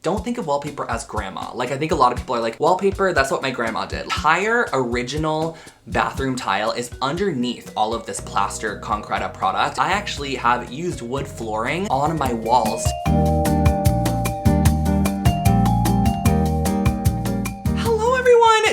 Don't think of wallpaper as grandma. Like, I think a lot of people are like, wallpaper, that's what my grandma did. Entire original bathroom tile is underneath all of this Plaster Concreta product. I actually have used wood flooring on my walls.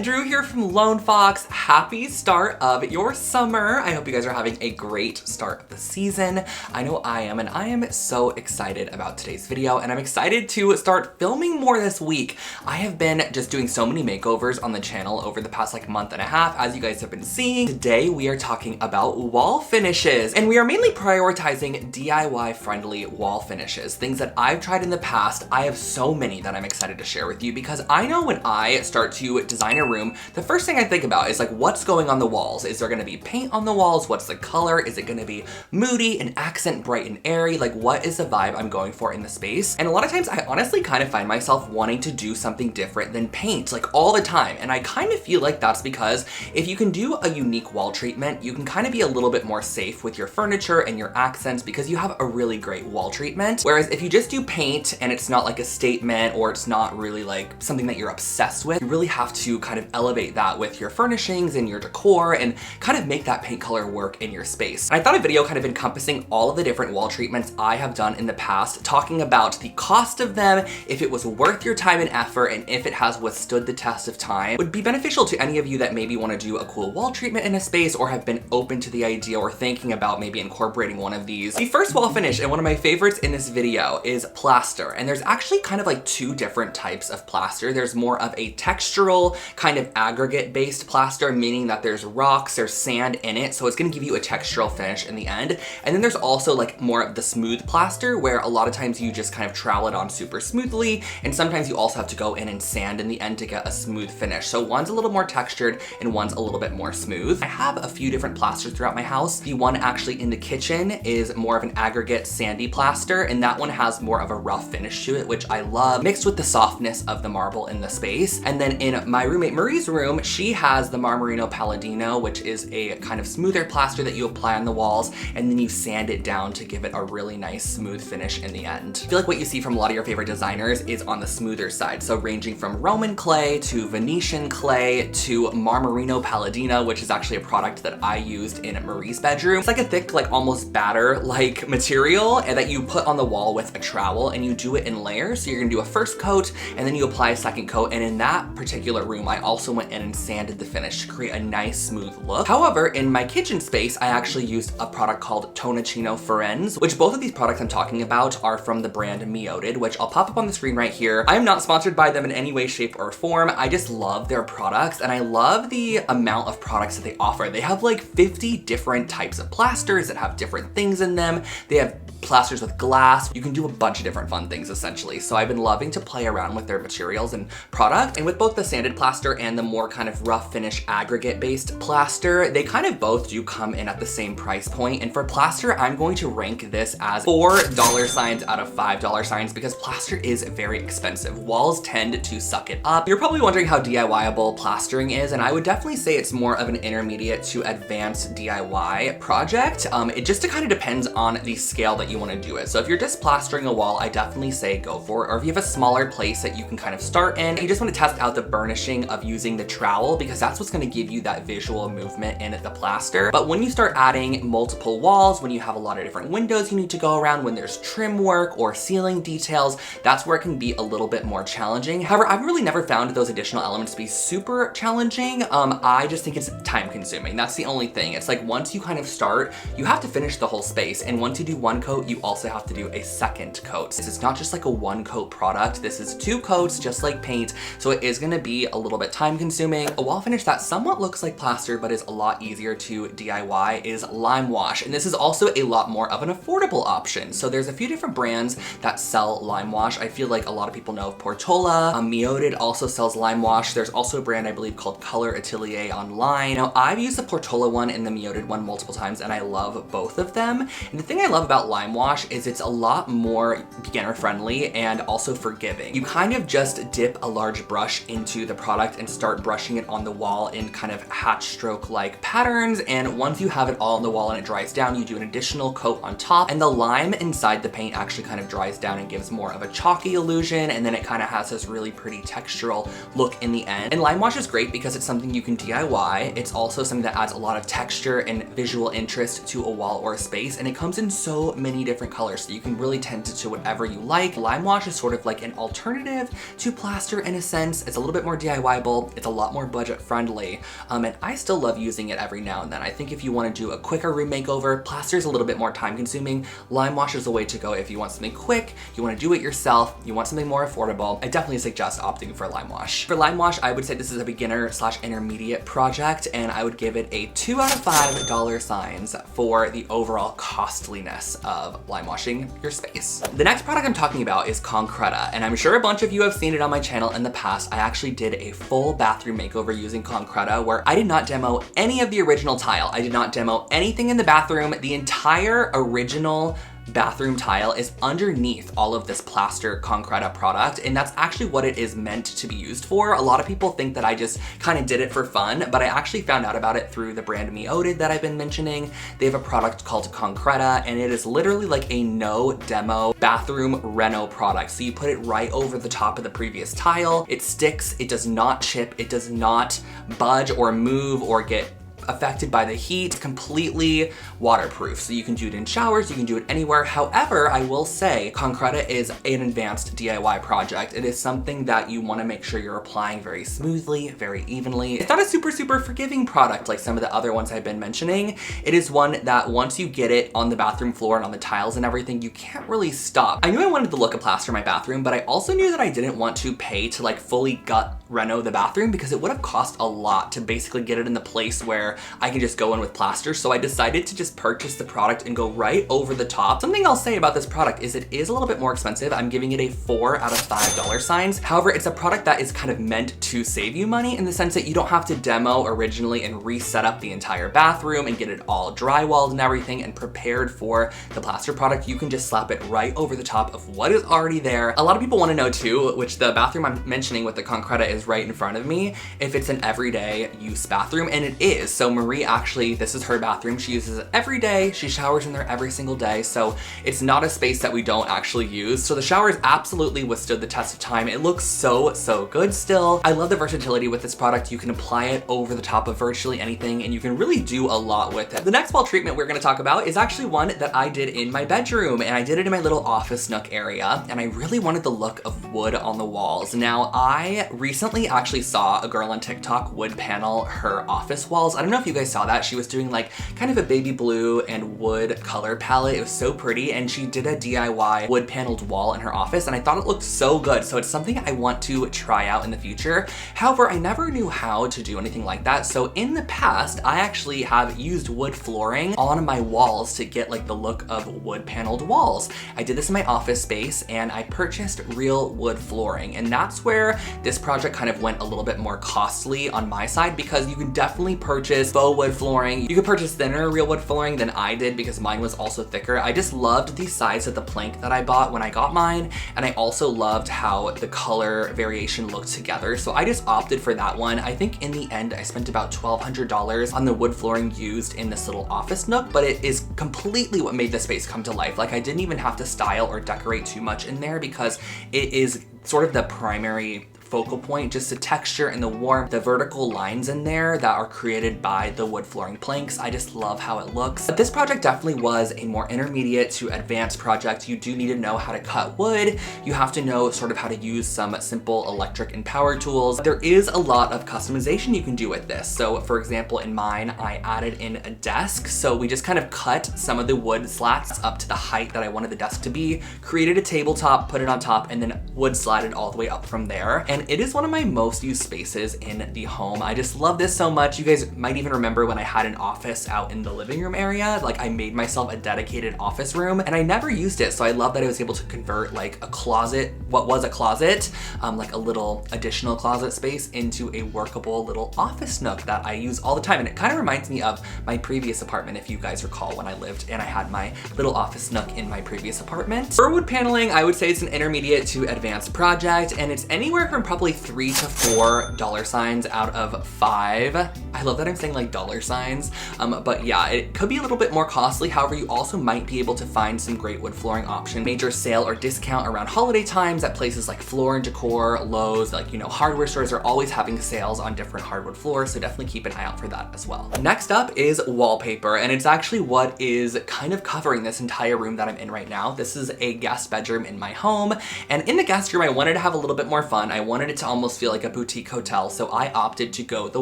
Drew here from Lone Fox. Happy start of your summer. I hope you guys are having a great start of the season. I know I am, and I am so excited about today's video, and I'm excited to start filming more this week. I have been just doing so many makeovers on the channel over the past month and a half, as you guys have been seeing. Today we are talking about wall finishes, and we are mainly prioritizing DIY friendly wall finishes, things that I've tried in the past. I have so many that I'm excited to share with you because I know when I start to design a room, the first thing I think about is like, what's going on the walls? Is there gonna be paint on the walls? What's the color? Is it gonna be moody, an accent, bright and airy? Like, what is the vibe I'm going for in the space? And a lot of times I honestly kind of find myself wanting to do something different than paint, like all the time. And I kind of feel like that's because if you can do a unique wall treatment, you can kind of be a little bit more safe with your furniture and your accents because you have a really great wall treatment. Whereas if you just do paint and it's not like a statement or it's not really like something that you're obsessed with, you really have to kind of elevate that with your furnishings and your decor and kind of make that paint color work in your space. And I thought a video kind of encompassing all of the different wall treatments I have done in the past, talking about the cost of them, if it was worth your time and effort, and if it has withstood the test of time, would be beneficial to any of you that maybe want to do a cool wall treatment in a space or have been open to the idea or thinking about maybe incorporating one of these. The first wall finish, and one of my favorites in this video, is plaster. And there's actually kind of like two different types of plaster. There's more of a textural kind of aggregate-based plaster, meaning that there's rocks, there's sand in it, so it's gonna give you a textural finish in the end. And then there's also like more of the smooth plaster, where a lot of times you just kind of trowel it on super smoothly, and sometimes you also have to go in and sand in the end to get a smooth finish. So one's a little more textured and one's a little bit more smooth. I have a few different plasters throughout my house. The one actually in the kitchen is more of an aggregate sandy plaster, and that one has more of a rough finish to it, which I love, mixed with the softness of the marble in the space. And then in my roommate Marie's room, she has the Marmarino Palladino, which is a kind of smoother plaster that you apply on the walls, and then you sand it down to give it a really nice smooth finish in the end. I feel like what you see from a lot of your favorite designers is on the smoother side, so ranging from Roman clay to Venetian clay to Marmarino Palladino, which is actually a product that I used in Marie's bedroom. It's like a thick, like almost batter-like material and that you put on the wall with a trowel, and you do it in layers. So you're gonna do a first coat, and then you apply a second coat, and in that particular room, I also went in and sanded the finish to create a nice smooth look. However, in my kitchen space, I actually used a product called Tonacino Firenze, which both of these products I'm talking about are from the brand Mioted, which I'll pop up on the screen right here. I am not sponsored by them in any way, shape, or form. I just love their products, and I love the amount of products that they offer. They have like 50 different types of plasters that have different things in them. They have plasters with glass. You can do a bunch of different fun things essentially. So I've been loving to play around with their materials and product. And with both the sanded plaster and the more kind of rough finish aggregate based plaster, they kind of both do come in at the same price point. And for plaster, I'm going to rank this as $4 out of $5 because plaster is very expensive. Walls tend to suck it up. You're probably wondering how DIY-able plastering is, and I would definitely say it's more of an intermediate to advanced DIY project. It just kind of depends on the scale that you want to do it. So if you're just plastering a wall, I definitely say go for it. Or if you have a smaller place that you can kind of start in, you just want to test out the burnishing of using the trowel because that's what's going to give you that visual movement in the plaster. But when you start adding multiple walls, when you have a lot of different windows you need to go around, when there's trim work or ceiling details, that's where it can be a little bit more challenging. However, I've really never found those additional elements to be super challenging. I just think it's time consuming. That's the only thing. It's like once you kind of start, you have to finish the whole space. And once you do one coat, you also have to do a second coat. This is not just like a one coat product. This is two coats, just like paint. So it is gonna be a little bit time consuming. A wall finish that somewhat looks like plaster, but is a lot easier to DIY is limewash. And this is also a lot more of an affordable option. So there's a few different brands that sell limewash. I feel like a lot of people know of Portola. Mioted also sells limewash. There's also a brand I believe called Color Atelier online. Now I've used the Portola one and the Mioted one multiple times and I love both of them. And the thing I love about limewash Limewash is it's a lot more beginner friendly and also forgiving. You kind of just dip a large brush into the product and start brushing it on the wall in kind of hatch stroke like patterns, and once you have it all on the wall and it dries down, you do an additional coat on top, and the lime inside the paint actually kind of dries down and gives more of a chalky illusion, and then it kind of has this really pretty textural look in the end. And Limewash is great because it's something you can DIY. It's also something that adds a lot of texture and visual interest to a wall or a space, and it comes in so many different colors, so you can really tint it to whatever you like. Limewash is sort of like an alternative to Plaster in a sense. It's a little bit more DIY-able, it's a lot more budget friendly, and I still love using it every now and then. I think if you want to do a quicker room makeover, Plaster is a little bit more time consuming. Limewash is the way to go if you want something quick, you want to do it yourself, you want something more affordable. I definitely suggest opting for Limewash. For Limewash, I would say this is a beginner/intermediate project, and I would give it a 2 out of 5 dollar signs for the overall costliness of limewashing your space. The next product I'm talking about is Concreta, and I'm sure a bunch of you have seen it on my channel in the past. I actually did a full bathroom makeover using Concreta where I did not demo any of the original tile. I did not demo anything in the bathroom. The entire original bathroom tile is underneath all of this Plaster Concreta product, and that's actually what it is meant to be used for. A lot of people think that I just kind of did it for fun, but I actually found out about it through the brand Meoded that I've been mentioning. They have a product called Concreta, and it is literally like a no demo bathroom reno product. So you put it right over the top of the previous tile. It sticks, it does not chip, it does not budge or move or get affected by the heat, completely waterproof. So you can do it in showers, you can do it anywhere. However, I will say Concreta is an advanced DIY project. It is something that you want to make sure you're applying very smoothly, very evenly. It's not a super forgiving product like some of the other ones I've been mentioning. It is one that once you get it on the bathroom floor and on the tiles and everything, you can't really stop. I knew I wanted the look of Plaster in my bathroom, but I also knew that I didn't want to pay to like fully gut reno the bathroom because it would have cost a lot to basically get it in the place where I can just go in with Plaster. So I decided to just purchase the product and go right over the top. Something I'll say about this product is it is a little bit more expensive. I'm giving it a 4 out of 5 dollar signs. However, it's a product that is kind of meant to save you money in the sense that you don't have to demo originally and reset up the entire bathroom and get it all drywalled and everything and prepared for the Plaster product. You can just slap it right over the top of what is already there. A lot of people want to know too, which the bathroom I'm mentioning with the Concreta is right in front of me, if it's an everyday use bathroom, and it is. So Marie actually, this is her bathroom. She uses it every day. She showers in there every single day. So it's not a space that we don't actually use. So the showers absolutely withstood the test of time. It looks so good still. I love the versatility with this product. You can apply it over the top of virtually anything and you can really do a lot with it. The next fall treatment we're gonna talk about is actually one that I did in my bedroom, and I did it in my little office nook area, and I really wanted the look of wood on the walls. Now, I recently actually saw a girl on TikTok wood panel her office walls. I don't know if you guys saw that. She was doing like kind of a baby blue and wood color palette. It was so pretty, and she did a DIY wood paneled wall in her office, and I thought it looked so good. So it's something I want to try out in the future. However, I never knew how to do anything like that. So in the past, I actually have used wood flooring on my walls to get like the look of wood paneled walls. I did this in my office space, and I purchased real wood flooring, and that's where this project kind of went a little bit more costly on my side, because you can definitely purchase faux wood flooring. You could purchase thinner real wood flooring than I did because mine was also thicker. I just loved the size of the plank that I bought when I got mine, and I also loved how the color variation looked together. So I just opted for that one. I think in the end, I spent about $1,200 on the wood flooring used in this little office nook, but it is completely what made the space come to life. Like, I didn't even have to style or decorate too much in there because it is sort of the primary focal point, just the texture and the warmth, the vertical lines in there that are created by the wood flooring planks. I just love how it looks. But this project definitely was a more intermediate to advanced project. You do need to know how to cut wood. You have to know sort of how to use some simple electric and power tools. There is a lot of customization you can do with this. So for example, in mine, I added in a desk. So we just kind of cut some of the wood slats up to the height that I wanted the desk to be, created a tabletop, put it on top, and then wood slatted all the way up from there. And and it is one of my most used spaces in the home. I just love this so much. You guys might even remember when I had an office out in the living room area, like I made myself a dedicated office room and I never used it. So I love that I was able to convert like a closet, what was a closet, like a little additional closet space into a workable little office nook that I use all the time. And it kind of reminds me of my previous apartment, if you guys recall, when I lived and I had my little office nook in my previous apartment. For wood paneling, I would say it's an intermediate to advanced project, and it's anywhere from probably $3 to $4 out of 5. I love that I'm saying like dollar signs, but yeah, it could be a little bit more costly. However, you also might be able to find some great wood flooring option, major sale or discount around holiday times at places like Floor & Decor, Lowe's, like, you know, hardware stores are always having sales on different hardwood floors, so definitely keep an eye out for that as well. Next up is wallpaper, and it's actually what is kind of covering this entire room that I'm in right now. This is a guest bedroom in my home, and in the guest room, I wanted to have a little bit more fun. I wanted it to almost feel like a boutique hotel, so I opted to go the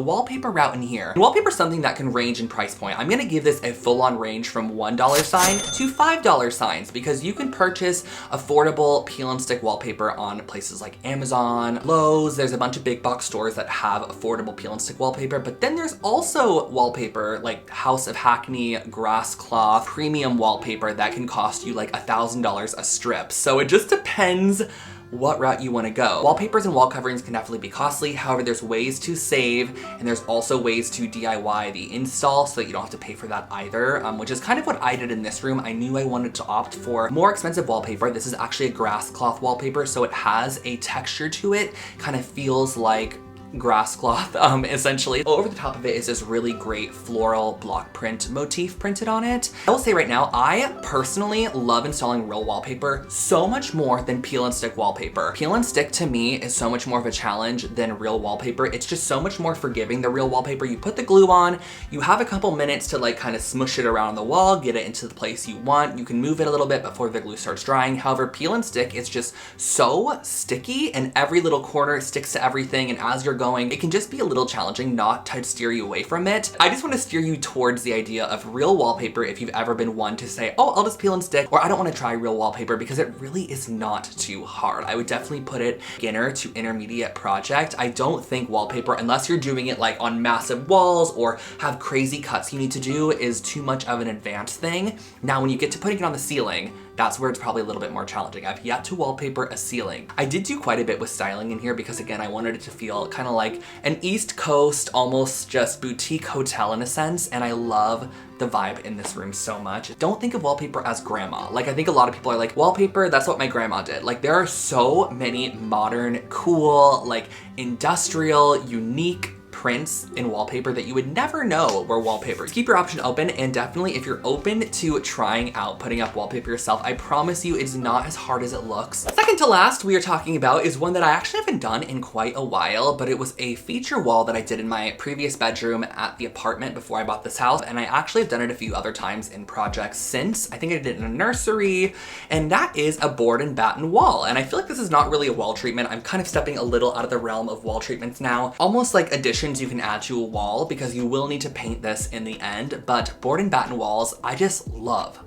wallpaper route in here. And wallpaper is something that can range in price point. I'm gonna give this a full-on range from $1 sign to $5 signs, because you can purchase affordable peel and stick wallpaper on places like Amazon, Lowe's. There's a bunch of big box stores that have affordable peel and stick wallpaper, but then there's also wallpaper like House of Hackney, grass cloth, premium wallpaper that can cost you like $1,000 a strip. So it just depends what route you want to go. Wallpapers and wall coverings can definitely be costly. However, there's ways to save, and there's also ways to DIY the install so that you don't have to pay for that either, which is kind of what I did in this room. I knew I wanted to opt for more expensive wallpaper. This is actually a grass cloth wallpaper, so it has a texture to it, kind of feels like grass cloth, essentially. Over the top of it is this really great floral block print motif printed on it. I will say right now, I personally love installing real wallpaper so much more than peel and stick wallpaper. Peel and stick to me is so much more of a challenge than real wallpaper. It's just so much more forgiving. The real wallpaper, you put the glue on, you have a couple minutes to like kind of smush it around the wall, get it into the place you want. You can move it a little bit before the glue starts drying. However, peel and stick is just so sticky, and every little corner sticks to everything, and as you're going, it can just be a little challenging not to steer you away from it. I just want to steer you towards the idea of real wallpaper if you've ever been one to say, oh, I'll just peel and stick, or I don't want to try real wallpaper, because it really is not too hard. I would definitely put it beginner to intermediate project. I don't think wallpaper, unless you're doing it like on massive walls or have crazy cuts you need to do, is too much of an advanced thing. Now, when you get to putting it on the ceiling, that's where it's probably a little bit more challenging. I've yet to wallpaper a ceiling. I did do quite a bit with styling in here because, again, I wanted it to feel kind of like an East Coast, almost just boutique hotel in a sense, and I love the vibe in this room so much. Don't think of wallpaper as grandma. Like, I think a lot of people are like, wallpaper, that's what my grandma did. Like, there are so many modern, cool, like industrial, unique prints in wallpaper that you would never know were wallpaper. Keep your option open, and definitely if you're open to trying out putting up wallpaper yourself, I promise you it's not as hard as it looks. Second to last we are talking about is one that I actually haven't done in quite a while, but it was a feature wall that I did in my previous bedroom at the apartment before I bought this house, and I actually have done it a few other times in projects since. I think I did it in a nursery, and that is a board and batten wall. And I feel like this is not really a wall treatment. I'm kind of stepping a little out of the realm of wall treatments now, almost like additions you can add to a wall, because you will need to paint this in the end. But board and batten walls, I just love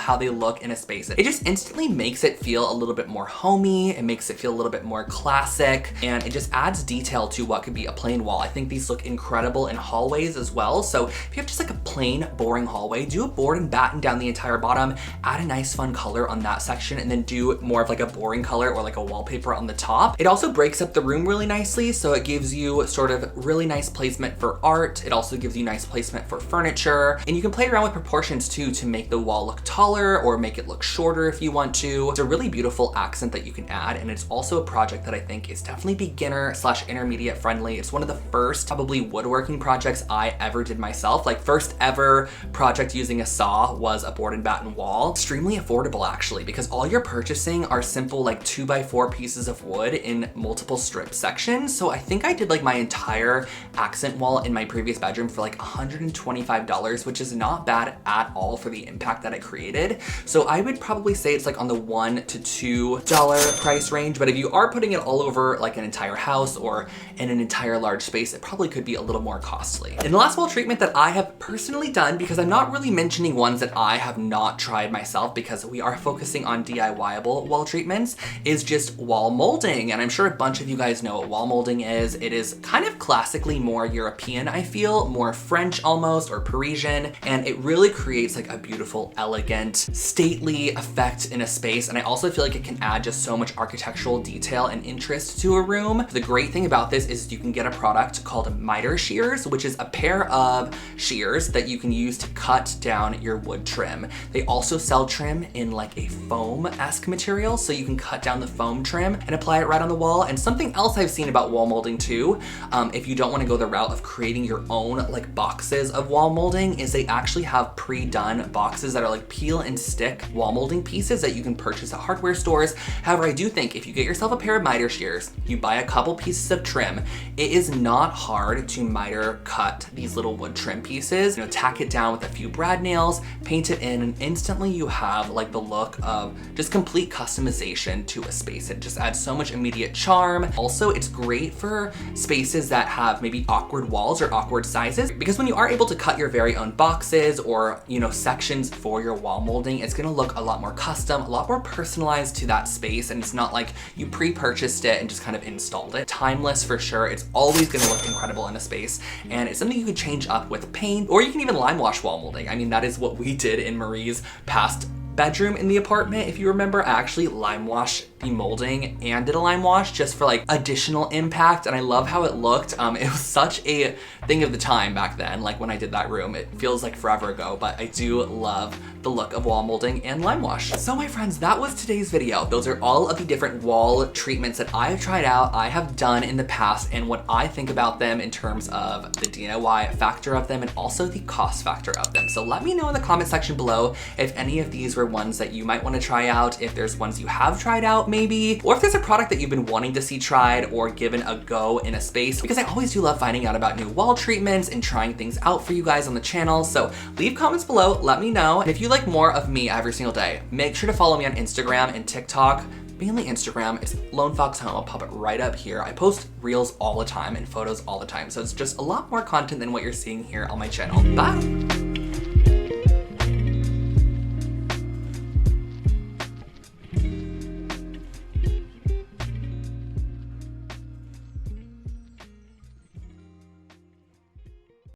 how they look in a space. It just instantly makes it feel a little bit more homey. It makes it feel a little bit more classic, and it just adds detail to what could be a plain wall. I think these look incredible in hallways as well. So if you have just like a plain, boring hallway, do a board and batten down the entire bottom, add a nice fun color on that section, and then do more of like a boring color or like a wallpaper on the top. It also breaks up the room really nicely, so it gives you sort of really nice placement for art. It also gives you nice placement for furniture, and you can play around with proportions too to make the wall look taller or make it look shorter if you want to. It's a really beautiful accent that you can add, and it's also a project that I think is definitely beginner / intermediate friendly. It's one of the first probably woodworking projects I ever did myself. Like, first ever project using a saw was a board and batten wall. Extremely affordable actually, because all you're purchasing are simple like 2x4 pieces of wood in multiple strip sections. So I think I did like my entire entire accent wall in my previous bedroom for like $125, which is not bad at all for the impact that it created. So I would probably say it's like on the $1 to $2 price range, but if you are putting it all over like an entire house or in an entire large space, it probably could be a little more costly. And the last wall treatment that I have personally done, because I'm not really mentioning ones that I have not tried myself because we are focusing on DIY-able wall treatments, is just wall molding. And I'm sure a bunch of you guys know what wall molding is. It is kind of classically more European, I feel, more French almost, or Parisian, and it really creates like a beautiful, elegant, stately effect in a space. And I also feel like it can add just so much architectural detail and interest to a room. The great thing about this is you can get a product called miter shears, which is a pair of shears that you can use to cut down your wood trim. They also sell trim in like a foam-esque material, so you can cut down the foam trim and apply it right on the wall. And something else I've seen about wall molding too, if you don't want to go the route of creating your own like boxes of wall molding, is they actually have pre-done boxes that are like peel and stick wall molding pieces that you can purchase at hardware stores. However, I do think if you get yourself a pair of miter shears, you buy a couple pieces of trim, it is not hard to miter cut these little wood trim pieces. You know, tack it down with a few brad nails, paint it in, and instantly you have like the look of just complete customization to a space. It just adds so much immediate charm. Also, it's great for spaces that have maybe awkward walls or awkward sizes, because when you are able to cut your very own boxes or, you know, sections for your wall molding, it's gonna look a lot more custom, a lot more personalized to that space, and it's not like you pre-purchased it and just kind of installed it. Timeless for sure. It's always gonna look incredible in a space, and it's something you could change up with paint, or you can even lime wash wall molding. I mean, that is what we did in Marie's past bedroom in the apartment. If you remember, I actually lime washed the molding and did a lime wash just for like additional impact, and I love how it looked. It was such a thing of the time back then, like when I did that room. It feels like forever ago, but I do love the look of wall molding and lime wash. So my friends, that was today's video. Those are all of the different wall treatments that I've tried out, I have done in the past, and what I think about them in terms of the DIY factor of them and also the cost factor of them. So let me know in the comment section below if any of these were ones that you might want to try out, if there's ones you have tried out maybe, or if there's a product that you've been wanting to see tried or given a go in a space, because I always do love finding out about new wall treatments and trying things out for you guys on the channel. So leave comments below, let me know. And if you like more of me every single day, make sure to follow me on Instagram and TikTok. Mainly Instagram, it's Lone Fox Home. I'll pop it right up here. I post reels all the time and photos all the time, so it's just a lot more content than what you're seeing here on my channel. Bye.